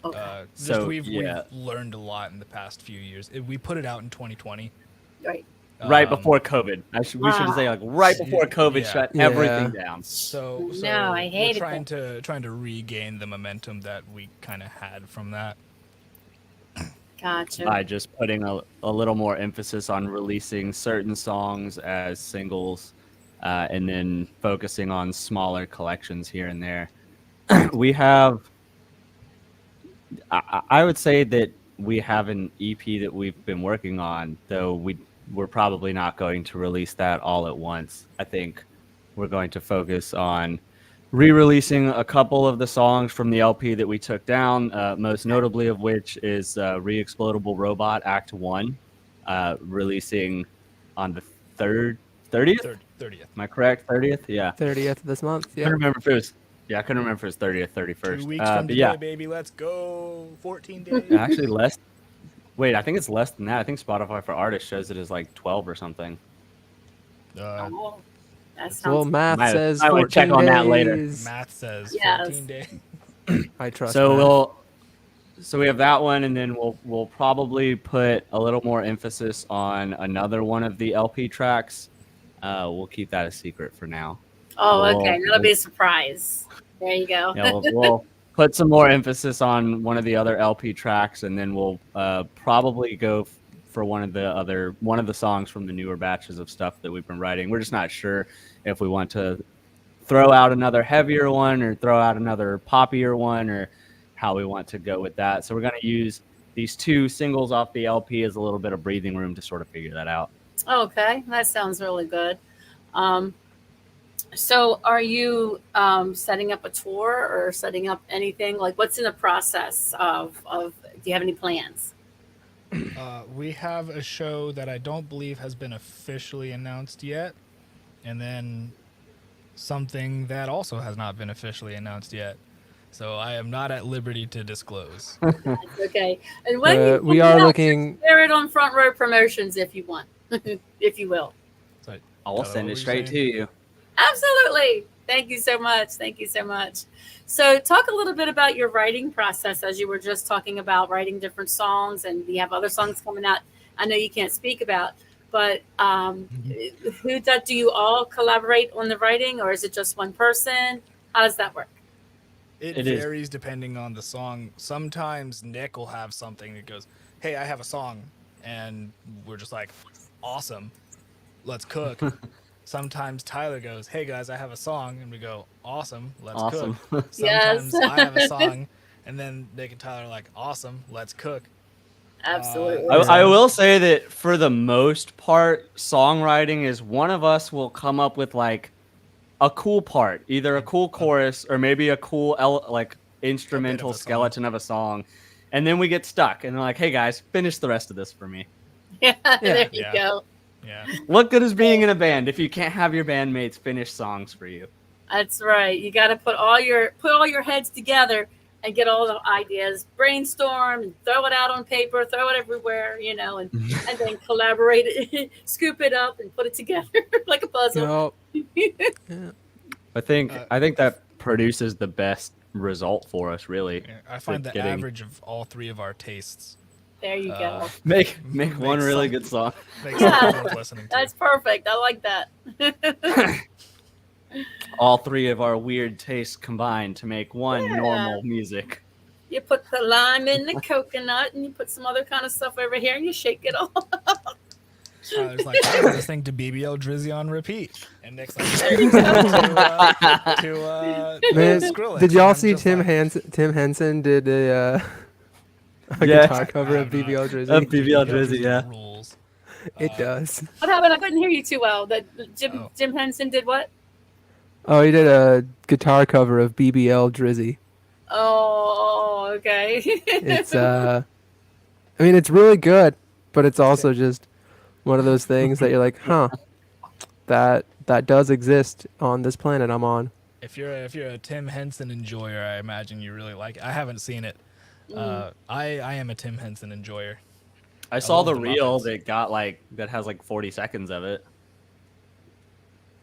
B: Okay.
D: So,
C: we've
D: yeah.
C: learned a lot in the past few years. We put it out in 2020.
B: Right.
D: Right
C: Um,
D: before COVID. We should say like right before COVID
C: Yeah.
D: shut
E: Yeah.
D: everything down.
C: So
B: No, I
C: we're
B: hated
C: trying to regain the momentum that we kind of had from that.
B: Gotcha.
D: By just putting a little more emphasis on releasing certain songs as singles, and then focusing on smaller collections here and there. We have, I would say that we have an EP that we've been working on, though we're probably not going to release that all at once. I think we're going to focus on re-releasing a couple of the songs from the LP that we took down, most notably of which is Re-Explodable Robot Act 1, releasing on the 30th?
C: 30th.
D: Am I correct? 30th? Yeah.
E: 30th of this month.
D: I
E: Yeah.
D: couldn't remember if it was, I couldn't remember if it was 30th, 31st.
C: 2 weeks from
D: but
C: today,
D: yeah,
C: baby. Let's go. 14 days.
D: actually less. Wait, I think it's less than that. I think Spotify for Artists shows it as like 12 or something.
B: Oh, that
E: Well,
B: sounds
E: math
D: Might-
E: says
D: I
E: 14
D: would check on that later.
E: days.
C: Math says
B: Yes.
C: 14 days.
E: I trust
D: So
E: math.
D: so we have that one, and then we'll probably put a little more emphasis on another one of the LP tracks. We'll keep that a secret for now.
B: Oh,
D: We'll-
B: okay. That'll be a surprise. There you go.
D: Yeah, we'll put some more emphasis on one of the other LP tracks, and then we'll probably go for one of the songs from the newer batches of stuff that we've been writing. We're just not sure if we want to throw out another heavier one or throw out another poppier one, or how we want to go with that. So we're going to use these two singles off the LP as a little bit of breathing room to sort of figure that out.
B: Okay, that sounds really good. So, are you setting up a tour or setting up anything? Like, what's in the process of? Do you have any plans?
C: We have a show that I don't believe has been officially announced yet, and then something that also has not been officially announced yet. So I am not at liberty to disclose.
B: Okay, and when you
E: We
B: put it
E: are
B: out,
E: looking.
B: share it on Front Row Promotions if you want, if you will.
C: So
D: I'll
C: Tell
D: send
C: what
D: it
C: you're
D: straight
C: saying.
D: to you.
B: Absolutely. Thank you so much. Thank you so much. So, talk a little bit about your writing process, as you were just talking about writing different songs, and you have other songs coming out. I know you can't speak about, but do you all collaborate on the writing, or is it just one person? How does that work?
C: It
D: It is.
C: varies depending on the song. Sometimes Nick will have something that goes, "Hey, I have a song," and we're just like, awesome, let's cook. Sometimes Tyler goes, hey guys, I have a song, and we go, awesome, let's
D: Awesome.
C: cook.
B: Yes.
C: Sometimes I have a song, and then Nick and Tyler are like, awesome, let's cook.
B: Absolutely.
D: I will say that for the most part, songwriting is one of us will come up with like a cool part, either a cool chorus or maybe a cool like instrumental skeleton of a song, and then we get stuck and they're like, hey guys, finish the rest of this for me.
B: Yeah, there you
C: Yeah.
B: go.
C: Yeah.
D: What good is being in a band if you can't have your bandmates finish songs for you?
B: That's right. You got to put all your heads together and get all the ideas, brainstorm, and throw it out on paper, throw it everywhere, and then collaborate it, scoop it up, and put it together like a puzzle.
D: I think that produces the best result for us, really.
C: Yeah, I find the average of all three of our tastes
B: There you go.
D: Make one really good song.
C: makes something worth listening to.
B: That's perfect. I like that.
D: All three of our weird tastes combined to make one normal music.
B: You put the lime in the coconut, and you put some other kind of stuff over here, and you shake it all.
C: Tyler's like, I'm listening to BBL Drizzy on repeat, and Nick's like,
E: Man,
C: Skrillex.
E: did y'all
C: I'm
E: see
C: just
E: Tim
C: like,
E: Henson did a
D: Yes.
E: guitar cover of
C: I have not.
E: BBL Drizzy?
D: BBL Drizzy, yeah.
C: Rules.
E: It does.
B: What happened? I couldn't hear you too well. That Jim Henson did what?
E: Oh, he did a guitar cover of BBL Drizzy.
B: Oh, okay.
E: It's I mean, it's really good, but it's also just one of those things that you're like, huh, that does exist on this planet I'm on.
C: If you're a Tim Henson enjoyer, I imagine you really like it. I haven't seen it. I am a Tim Henson enjoyer.
D: I saw
C: love
D: the
C: the
D: reel
C: Muppets.
D: that has like 40 seconds of it.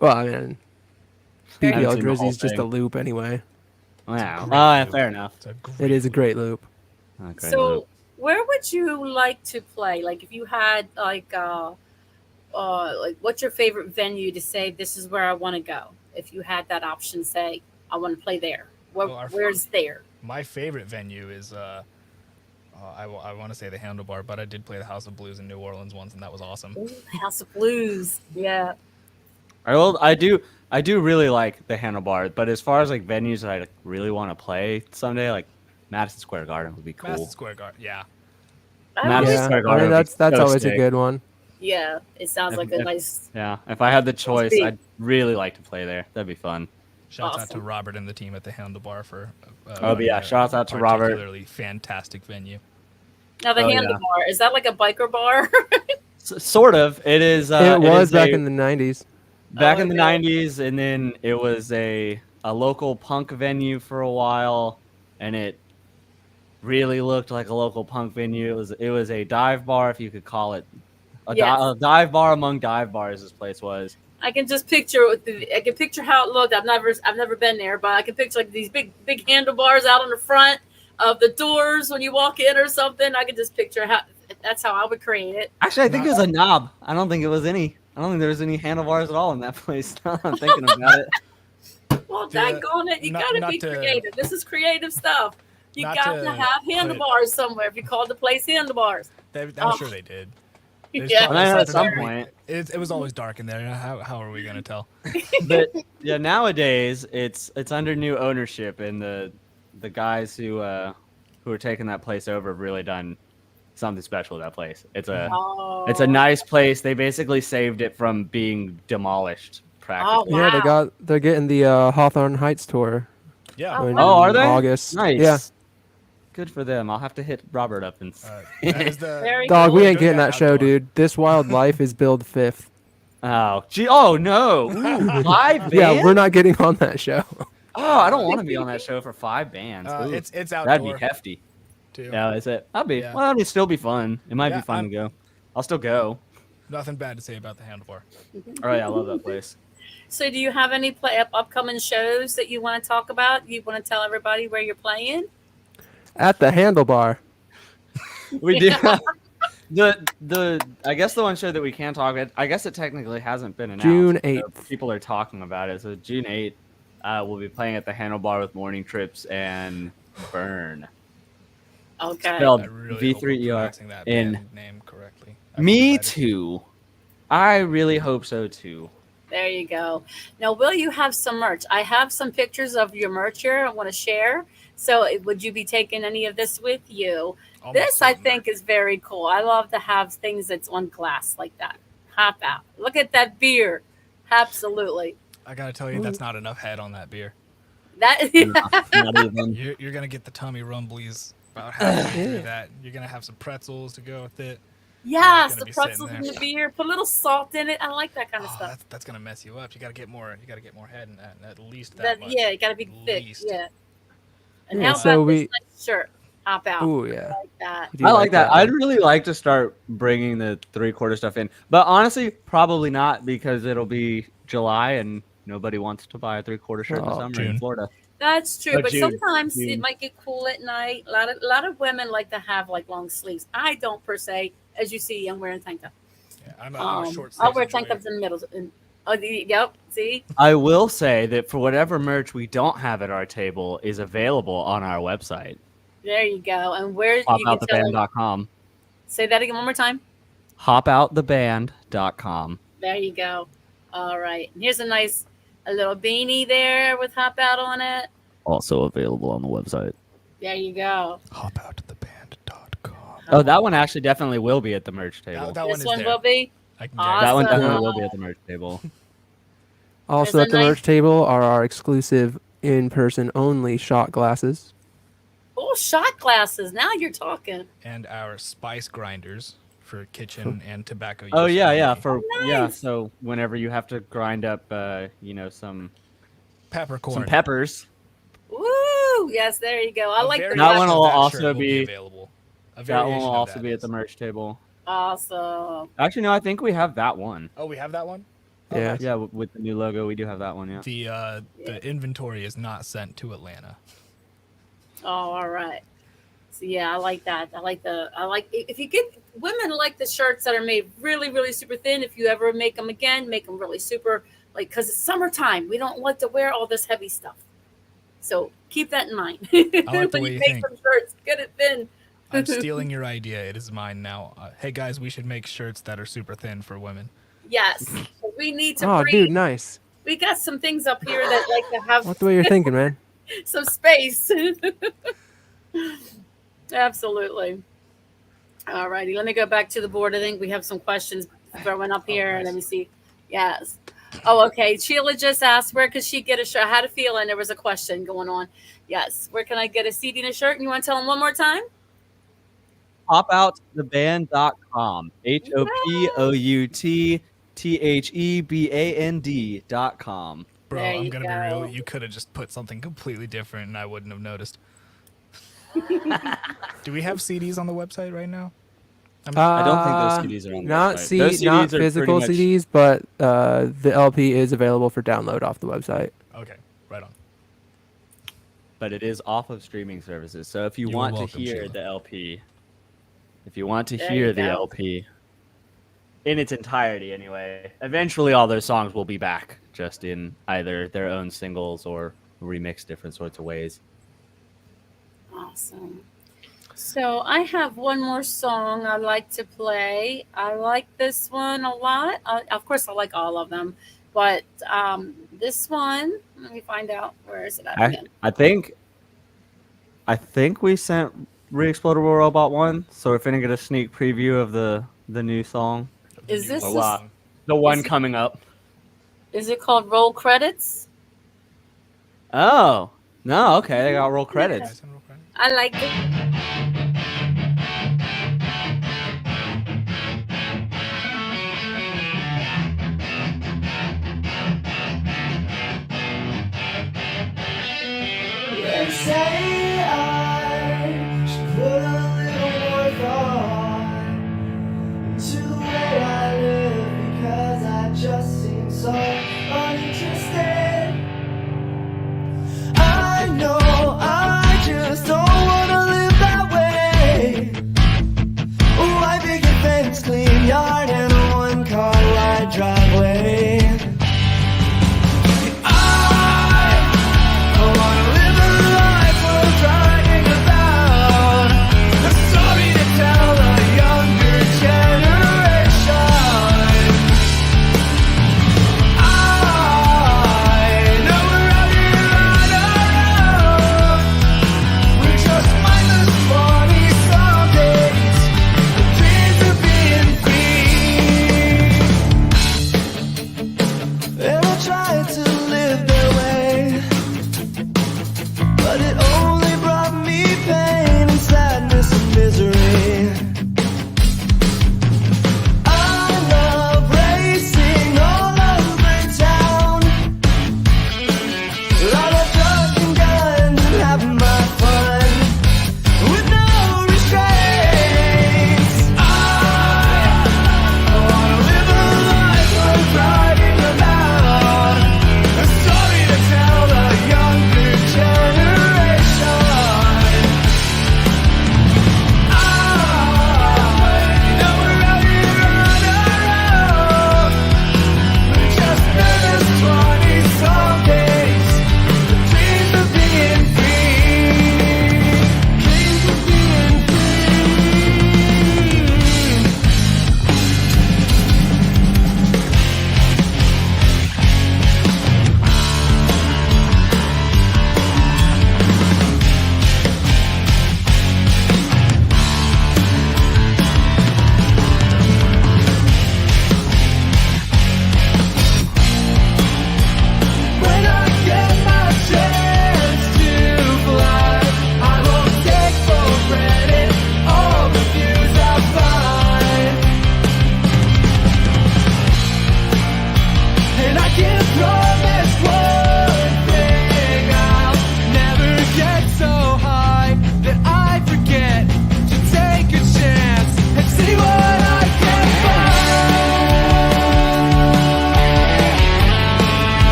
E: Well, I mean,
D: I haven't
E: BBL
D: seen the whole
E: Drizzy's just a
D: thing.
E: loop anyway.
D: Wow.
C: great loop.
D: Fair enough.
C: It's a great
E: It is a
C: loop.
E: great loop.
D: Okay,
B: So,
D: loop.
B: where would you like to play? Like, if you had like what's your favorite venue to say this is where I want to go? If you had that option, say I want to play there. Where's there?
C: My favorite venue is I want to say the Handlebar, but I did play the House of Blues in New Orleans once, and that was awesome.
B: Ooh, House of Blues. Yeah.
D: I do really like the Handlebar, but as far as like venues that I like, really want to play someday, like Madison Square Garden would be cool.
C: Madison Square Garden, yeah.
D: Madison
E: Yeah,
D: Square
E: I
D: Garden
E: mean
D: would be
E: that's
D: so
E: always
D: sick.
E: a good one.
B: Yeah. It sounds like a nice.
D: Yeah, if I had the choice,
B: big.
D: I'd really like to play there. That'd be fun.
C: Shouts out to
B: Awesome.
C: Robert and the team at the Handlebar for.
D: Shouts out to Robert.
C: Particularly fantastic venue.
B: Now the
D: Oh, yeah.
B: handlebar, is that like a biker bar?
D: Sort of. It is.
E: It was
D: is
E: back
D: a-
E: in the 90s.
D: back in the
B: okay.
D: 90s, and then it was a local punk venue for a while, and it really looked like a local punk venue. It was a dive bar, if you could call it a dive bar among dive bars. This place was.
B: I can just picture I can picture how it looked. I've never been there, but I can picture like these big handlebars out on the front of the doors when you walk in or something. I can just picture that's how I would create it.
D: Actually, I think it was a knob. I don't think there was any handlebars at all in that place. Now that I'm thinking about it.
B: Well, daggone it, you gotta be creative. This is creative stuff. You
C: not
B: got
C: to
B: to have handlebars somewhere. If you called the place handlebars,
C: I'm sure they did. There's
B: Yeah,
C: probably
D: at
C: something
D: some
C: that we-
D: point.
C: It was always dark in there. How are we gonna tell?
D: But yeah, nowadays it's under new ownership, and the guys who are taking that place over have really done something special with that place. It's a nice place. They basically saved it from being demolished practically.
B: Wow.
E: Yeah, they're getting the Hawthorne Heights tour.
C: Yeah.
B: Oh,
E: in
B: wow.
D: Are they?
E: August.
D: Nice.
E: Yeah.
D: Good for them. I'll have to hit Robert up and.
C: That is the
B: Very
E: Dog,
B: cool.
E: we ain't
C: Doing
E: getting that show,
C: outdoor.
E: dude. This Wild Life is billed fifth.
D: Oh, gee. Oh no. Ooh, live band?
E: Yeah, we're not getting on that show.
D: Oh, I don't want to be on that show for 5 bands. Ooh,
C: it's outdoor.
D: that'd be hefty.
C: Too.
D: Yeah, is it?
C: Yeah.
D: Well, it'd still be fun. It might
C: Yeah,
D: be fun
C: I'm-
D: to go. I'll still go.
C: Nothing bad to say about the Handlebar.
D: Oh yeah, I love that place.
B: So, do you have any upcoming shows that you want to talk about? You want to tell everybody where you're playing?
E: At the Handlebar.
D: We do. The I guess the one show that we can talk about. I guess it technically hasn't been announced.
E: June
D: so
E: 8th.
D: people are talking about it. So June 8th, we'll be playing at the Handlebar with Morning Trips and Burn.
B: Okay.
D: Spelled
C: I really hope we're
D: V3ER
C: pronouncing that
D: in
C: band name correctly.
D: Me
C: excited.
D: too. I really hope so too.
B: There you go. Now, will you have some merch? I have some pictures of your merch here I want to share. So, would you be taking any of this with you?
C: Almost
B: This, I
C: certainly.
B: think, is very cool. I love to have things that's on glass like that. Hop out. Look at that beer. Absolutely.
C: I gotta tell you, that's not enough head on that beer.
B: That
D: Not even.
C: You're gonna get the tummy rumblies about halfway through
E: Yeah.
C: that. You're gonna have some pretzels to go with it.
B: Yes,
C: gonna
B: the
C: be sitting
B: pretzels
C: there.
B: in the beer. Put a little salt in it. I like that kind of
C: Oh,
B: stuff.
C: that's gonna mess you up. You gotta get more. You gotta get more head in that. At least that
B: That
C: much.
B: yeah, it got to be
C: At
B: thick.
C: least.
B: Yeah. And
E: Yeah,
B: how
E: so
B: about
E: we-
B: this nice shirt? Hop out.
E: Ooh, yeah.
B: I like that.
E: We do
D: I like that. I'd
E: one.
D: really like to start bringing the 3/4 stuff in, but honestly, probably not because it'll be July and nobody wants to buy a 3/4 shirt in the
E: Oh,
D: summer in
C: June.
D: Florida.
B: That's true,
D: Oh,
B: but
D: June.
B: sometimes it
D: June.
B: might get cool at night. A lot of women like to have like long sleeves. I don't per se. As you see, I'm wearing tank top.
C: Yeah, I'm a short
B: I'll
C: sleeves
B: wear tank
C: enjoyer.
B: tops in the middle. Yep. See,
D: I will say that for whatever merch we don't have at our table is available on our website,
B: there you go. And where you can tell them,
D: hopouttheband.com.
B: say that again one more time.
D: Hopouttheband.com.
B: There you go. All right. And here's a little beanie there with Hop Out on it.
D: Also available on the website.
B: There you go.
C: HOPOUTtheband.com.
D: Oh, that one actually definitely will be at the merch table.
C: That one
B: This
C: is
B: one
C: there.
B: will be.
C: I can
B: Awesome.
D: That one
C: guarantee
D: definitely
B: Awesome.
D: will be at the merch table.
E: Also
B: There's
E: at
B: a
E: the
B: nice-
E: merch table are our exclusive in-person only shot glasses.
B: Oh, shot glasses. Now you're talking.
C: And our spice grinders for kitchen and tobacco use.
D: Oh yeah, yeah.
C: only.
D: For
B: Oh,
D: yeah.
B: nice.
D: So whenever you have to grind up, some
C: peppercorn.
D: peppers.
B: Woo! Yes, there you go. I
C: A
B: like the
C: variation
D: That
C: of
D: one
B: glasses.
D: will
C: shirt
D: also
C: will
D: be-
C: available. A
D: That one
C: variation
D: will
C: of
D: also
C: that
D: be at
C: is.
D: the merch table.
B: Awesome.
D: Actually, no, I think we have that one.
C: Oh, we have that one.
E: Yeah.
C: nice.
D: Yeah, with the new logo, we do have that one. Yeah.
C: The inventory is not sent to Atlanta.
B: Oh, all right. So yeah, I like that. I like if you get women like the shirts that are made really, really super thin. If you ever make them again, make them really super because it's summertime. We don't like to wear all this heavy stuff. So keep that in mind.
C: like the
B: when
C: way
B: you
C: you
B: make
C: think.
B: some shirts, get it thin.
C: I'm stealing your idea. It is mine now. Hey guys, we should make shirts that are super thin for women.
B: Yes, we need to
E: Oh,
B: breathe.
E: dude, nice.
B: We got some things up here that like to have
E: What the way you're thinking, man?
B: some space. Absolutely. All righty. Let me go back to the board. I think we have some questions throwing up here.
C: nice.
B: Let me see. Yes. Oh, okay. Sheila just asked, where could she get a shirt? I had a feeling there was a question going on. Yes. Where can I get a CD and a shirt? And you want to tell them one more time?
D: Hopouttheband.com. HOPOUTTHEBAND.com.
C: Bro,
B: There
C: I'm
B: you
C: gonna be
B: go.
C: real. You could have just put something completely different, and I wouldn't have noticed. Do we have CDs on the website right now?
D: I don't think those CDs are on the
E: not
D: website. Those
E: not
D: CDs are
E: physical
D: pretty much-
E: CDs, but the LP is available for download off the website.
C: Okay, right on.
D: But it is off of streaming services. So if you
C: You are
D: want to
C: welcome,
D: hear
C: Sheila.
D: the LP, if you want to
B: There
D: hear
B: you
D: the
B: go.
D: LP in its entirety, anyway, eventually all those songs will be back, just in either their own singles or remixed different sorts of ways.
B: Awesome. So I have one more song I like to play. I like this one a lot. Of course, I like all of them, but this one, let me find out where is it at again.
D: I think we sent Re-Explodable Robot 1, so we're finna get a sneak preview of the new song.
B: Is this
D: Oh,
B: the-
D: wow. The one
B: Is it-
D: coming up.
B: Is it called Roll Credits?
D: Oh, no, okay, they got roll credits.
B: I like it.
F: They say I should put a little more thought into the way I live because I just seem so uninterested. I know I just don't wanna live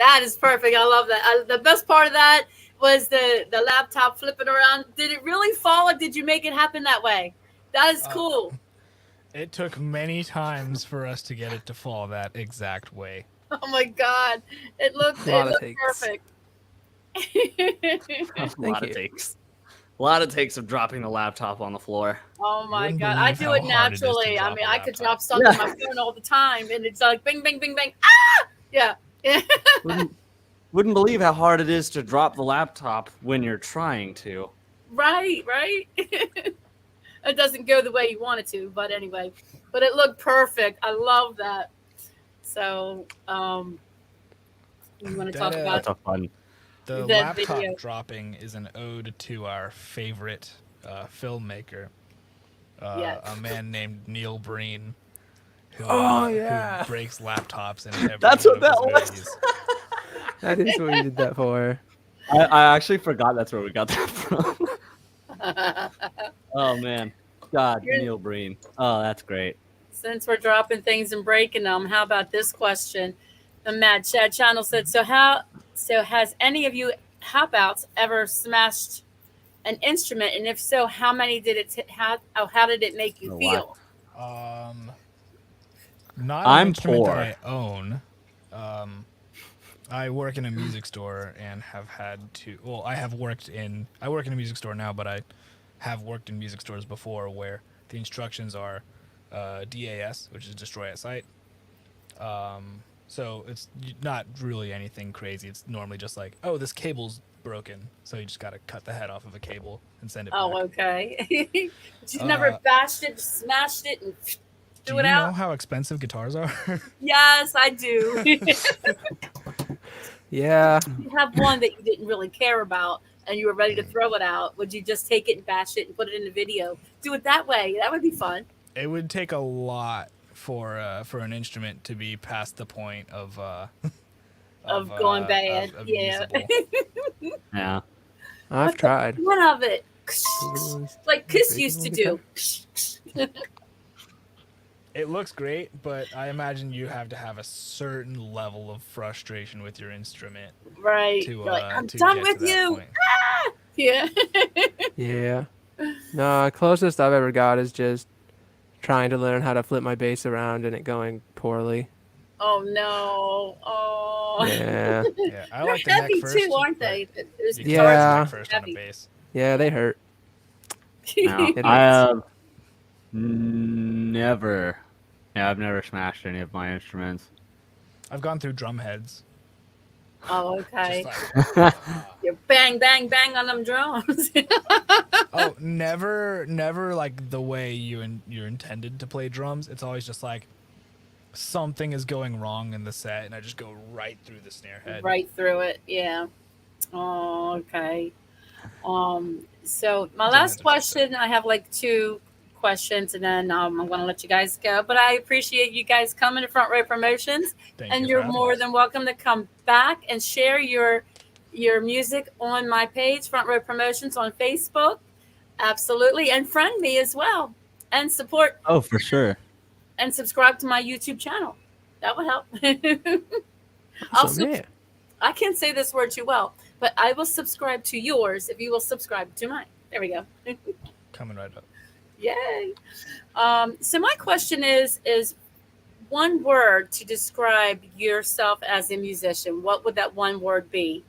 B: That is perfect. I love that. The best part of that was the laptop flipping around. Did it really fall, or did you make it happen that way? That is cool.
C: It took many times for us to get it to fall that exact way.
B: Oh my god, it looked
E: takes.
B: perfect.
D: A lot of takes. A lot of takes of dropping the laptop on the floor.
B: Oh my
C: Wouldn't
B: god, I
C: believe
B: do
C: how
B: it
C: hard it is to
B: naturally. I
C: drop
B: mean,
C: a
B: I could
C: laptop.
B: drop something on my phone all the time, and it's like bing, bing, bing, bing. Ah, yeah.
D: Wouldn't believe how hard it is to drop the laptop when you're trying to.
B: Right. It doesn't go the way you want it to, but anyway. But it looked perfect. I love that. So, you want to talk about
D: That's a fun.
C: The
B: that
C: laptop
B: video?
C: dropping is an ode to our favorite filmmaker,
B: Yes.
C: a man named Neil Breen, who,
E: yeah.
C: who breaks laptops in every
D: That's
C: one
D: what
C: of
D: that
C: his
D: was.
C: movies.
E: That is what we did that for.
D: I actually forgot that's where we got that from. Oh man, God,
B: You're-
D: Neil Breen. Oh, that's great.
B: Since we're dropping things and breaking them, how about this question? The Mad Chad channel said, so has any of you hop-outs ever smashed an instrument? And if so, how many did it how did it make you
D: Oh,
B: feel?
D: wow.
C: Not an
D: I'm
C: instrument
D: poor.
C: that I own. I work in a music store and have had to. Well, I work in a music store now, but I have worked in music stores before where the instructions are DAS, which is destroy at site. So it's not really anything crazy. It's normally just like, oh, this cable's broken, so you just got to cut the head off of a cable and send it
B: Oh,
C: back.
B: okay. You never bashed it, smashed it, and
C: Do
B: threw
C: you
B: it
C: know
B: out?
C: how expensive guitars are?
B: Yes, I do.
E: Yeah.
B: You have one that you didn't really care about and you were ready to throw it out. Would you just take it and bash it and put it in the video? Do it that way. That would be fun.
C: It would take a lot for an instrument to be past the point of
B: Going bad.
C: of
B: Yeah.
C: usable.
D: Yeah.
E: I've tried.
B: One of it. Like Kiss
E: Breaking
B: used to
E: the
B: do.
C: It looks great, but I imagine you have to have a certain level of frustration with your instrument
B: Right.
C: to
B: You're like, I'm
C: to
B: done
C: get
B: with
C: to that
B: you.
C: point.
B: Yeah.
E: Yeah. No, closest I've ever got is just trying to learn how to flip my bass around and it going poorly.
B: Oh no. Oh.
E: Yeah.
C: Yeah, I
B: They're
C: like the neck
B: heavy
C: first.
B: too, aren't
C: but
B: they? There's
C: You
E: Yeah.
C: can
B: guitars
C: neck first on a
B: heavy.
C: bass.
E: Yeah, they hurt.
D: No,
E: It
D: I
E: hurts.
D: have never. Yeah, I've never smashed any of my instruments.
C: I've gone through drum heads.
B: Oh, okay.
C: Just like,
B: You're bang, bang, bang on them drums.
C: oh, never like the way you're intended to play drums. It's always just like something is going wrong in the set, and I just go right through the snare head.
B: Right through it. Yeah. Oh, okay. So my last question, I have like 2 questions, and then I'm going to let you guys go. But I appreciate you guys coming to Front Row Promotions,
C: Thank
B: and
C: you for
B: you're
C: having
B: more
C: us.
B: than welcome to come back and share your music on my page, Front Row Promotions on Facebook. Absolutely, and friend me as well, and support
D: Oh, for sure.
B: and subscribe to my YouTube channel. That would help.
E: Awesome, yeah.
B: I can't say this word too well, but I will subscribe to yours if you will subscribe to mine. There we go.
C: Coming right up.
B: Yay. So my question is one word to describe yourself as a musician. What would that one word be?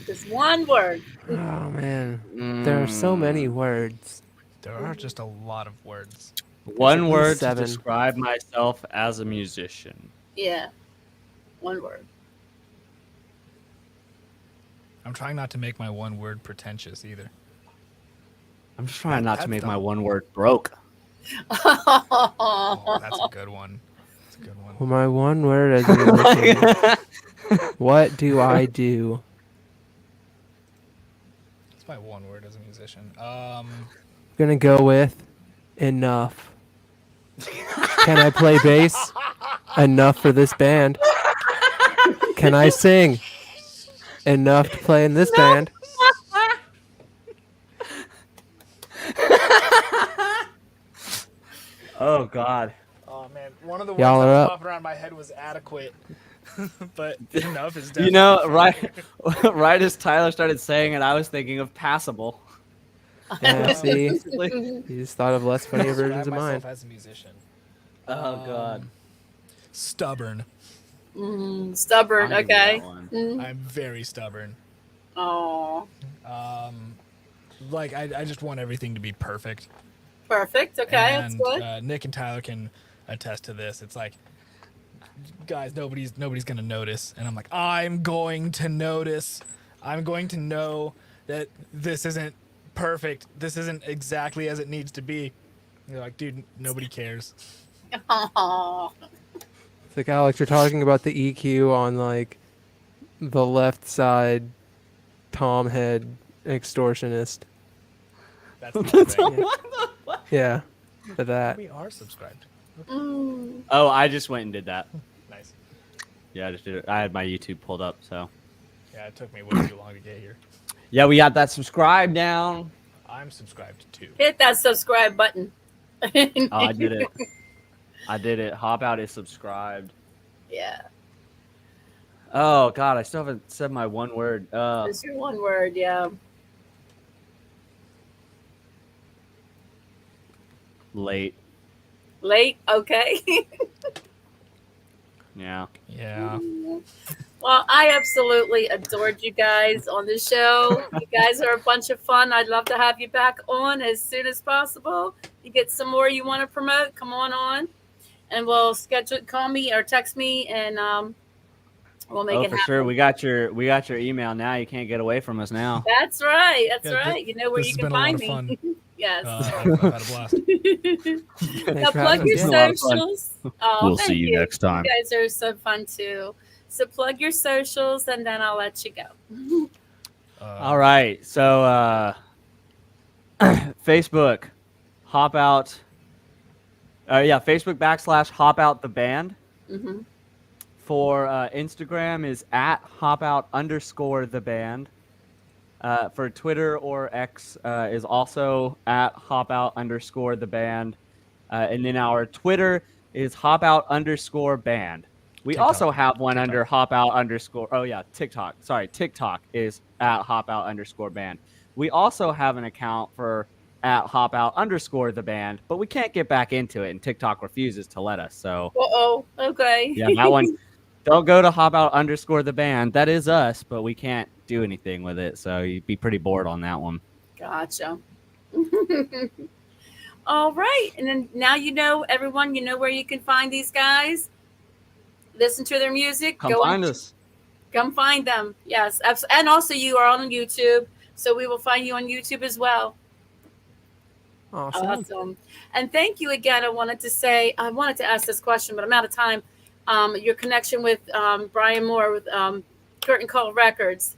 B: Just one word.
E: Oh man, there are so many words.
C: There are just a lot of words.
D: One
E: least
D: word
E: 7.
D: to describe myself as a musician.
B: Yeah. One word.
C: I'm trying not to make my one word pretentious either.
D: I'm just trying not to
C: That's
D: make
C: the-
D: my one word broke.
C: Oh, that's a good one. That's a good one.
E: Well, my one word as a musician. What do I do?
C: That's my one word as a musician.
E: Gonna go with enough. Can I play bass? Enough for this band. Can I sing? Enough to play in this band.
D: Oh God.
C: man, one of the ones
E: Y'all
C: that
E: are
C: was
E: up.
C: popping around my head was adequate, but enough is definitely
D: You know,
C: fire.
D: right as Tyler started saying it, I was thinking of passable.
E: Yeah, see,
D: Basically.
E: you just thought of less funnier
C: Describe
E: versions of mine.
C: myself as a musician.
D: Oh God.
C: Stubborn.
B: Stubborn.
D: I'll give you that
B: Okay.
D: one.
C: I'm very stubborn.
B: Oh,
C: Like I just want everything to be perfect.
B: perfect. Okay, that's
C: And
B: good.
C: Nick and Tyler can attest to this. It's like, guys, nobody's gonna notice, and I'm like, I'm going to notice. I'm going to know that this isn't perfect. This isn't exactly as it needs to be. And they're like, dude, nobody cares.
B: Oh,
E: It's like, Alex, you're talking about the EQ on like the left side tom head extortionist.
C: That's not a thing.
E: Yeah, for that.
C: We are subscribed.
D: Oh, I just went and did that.
C: Nice.
D: Yeah, I just did it. I had my YouTube pulled up, so.
C: Yeah, it took me way too long to get here.
D: Yeah, we got that subscribe down.
C: I'm subscribed too.
B: hit that subscribe button.
D: Oh, I did it. I did it. HOPOUT is subscribed.
B: Yeah,
D: Oh God, I still haven't said my one word.
B: that's your one word. Yeah.
D: Late.
B: Late. Okay.
D: Yeah.
C: Yeah.
B: Well, I absolutely adored you guys on the show. You guys are a bunch of fun. I'd love to have you back on as soon as possible. You get some more you want to promote, come on, and we'll schedule. Call me or text me, and we'll make
D: Oh,
B: it
D: for
B: happen.
D: sure. We got your email now. You can't get away from us now.
B: That's right. That's
C: Yeah,
B: right. You know where
C: this
B: you
C: has
B: can
C: been a lot
B: find
C: of
B: me.
C: fun.
B: Yes.
C: I've had a blast.
E: Thanks
B: Now
E: for
B: plug
E: having
B: your
E: us.
D: It's a lot of fun.
B: socials. Oh,
A: We'll
B: thank
A: see you next time.
B: You guys are so fun too. So plug your socials, and then I'll let you go.
D: All right. So Facebook, HOPOUT. Facebook /HOPOUT the band.
B: Mm-hmm.
D: For Instagram is at @HOPOUT_ the band. For Twitter or X is also at @HOPOUT_ the band. And then our Twitter is @HOPOUT_ band. We
C: TikTok.
D: also have one under @HOPOUT_. Oh yeah, TikTok. Sorry, TikTok is at @HOPOUT_ band. We also have an account for at @HOPOUT_ the band, but we can't get back into it, and TikTok refuses to let us. So
B: Uh-oh. Okay.
D: yeah, that one. Don't go to @HOPOUT_ the band. That is us, but we can't do anything with it. So you'd be pretty bored on that one.
B: Gotcha. All right. And then now you know, everyone, you know where you can find these guys. Listen to their music.
D: Come find us.
B: Come find them. Yes. And also you are on YouTube. So we will find you on YouTube as well. Awesome. And thank you again. I wanted to ask this question, but I'm out of time. Your connection with Brian Mohr with Curtain Call Records.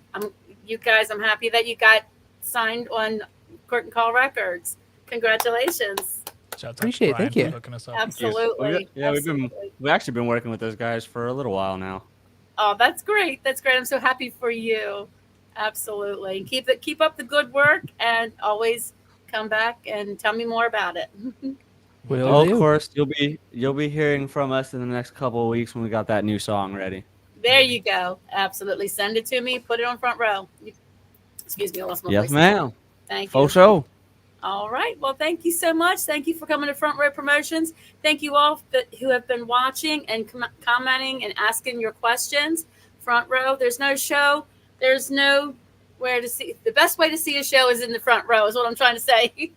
B: You guys, I'm happy that you got signed on Curtain Call Records. Congratulations.
C: Shout out to
E: Appreciate it.
C: Brian
E: Thank you.
C: for hooking us up.
B: Absolutely.
D: We've actually been working with those guys for a little while now.
B: Oh, that's great. That's great. I'm so happy for you. Absolutely. Keep up the good work, and always come back and tell me more about it.
E: Will do.
D: Of course, you'll be hearing from us in the next couple of weeks when we got that new song ready.
B: There you go. Absolutely. Send it to me. Put it on front row. Excuse me. I lost my
D: Yes,
B: voice.
D: ma'am.
B: Thank you.
D: For sure.
B: All right. Well, thank you so much. Thank you for coming to Front Row Promotions. Thank you all who have been watching and commenting and asking your questions. Front row. There's no show. There's no where to see. The best way to see a show is in the front row, is what I'm trying to say.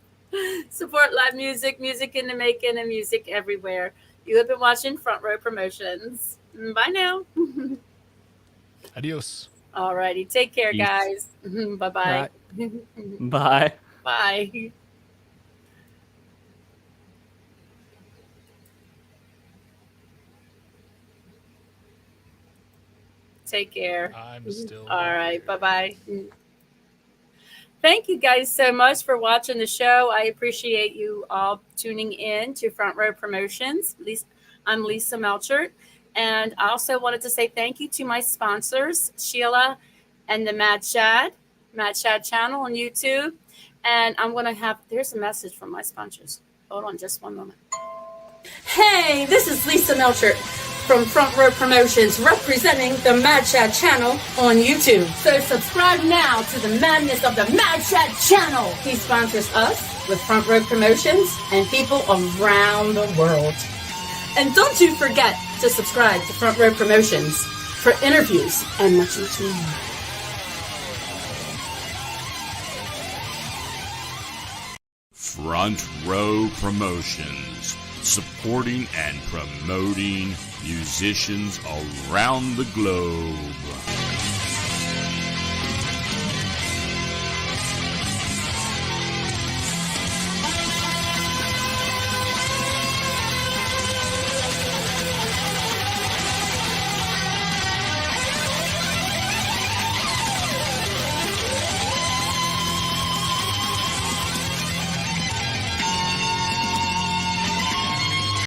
B: Support live music, music in the making, and music everywhere. You have been watching Front Row Promotions. Bye now.
C: Adios.
B: All righty. Take care,
D: Peace.
B: guys. Bye-bye.
D: Bye.
B: Bye. Take care.
C: I'm still.
B: All right. Bye-bye. Thank you guys so much for watching the show. I appreciate you all tuning in to Front Row Promotions. I'm Lisa Melchert. And I also wanted to say thank you to my sponsors, Sheila and the Mad Shad channel on YouTube. And I'm going to there's a message from my sponsors. Hold on just one moment. Hey, this is Lisa Melchert from Front Row Promotions, representing the Mad Chat channel on YouTube. So subscribe now to the madness of the Mad Chat channel. He sponsors us with Front Row Promotions and people around the world. And don't you forget to subscribe to Front Row Promotions for interviews and much, much more.
A: Front Row Promotions, supporting and promoting musicians around the globe.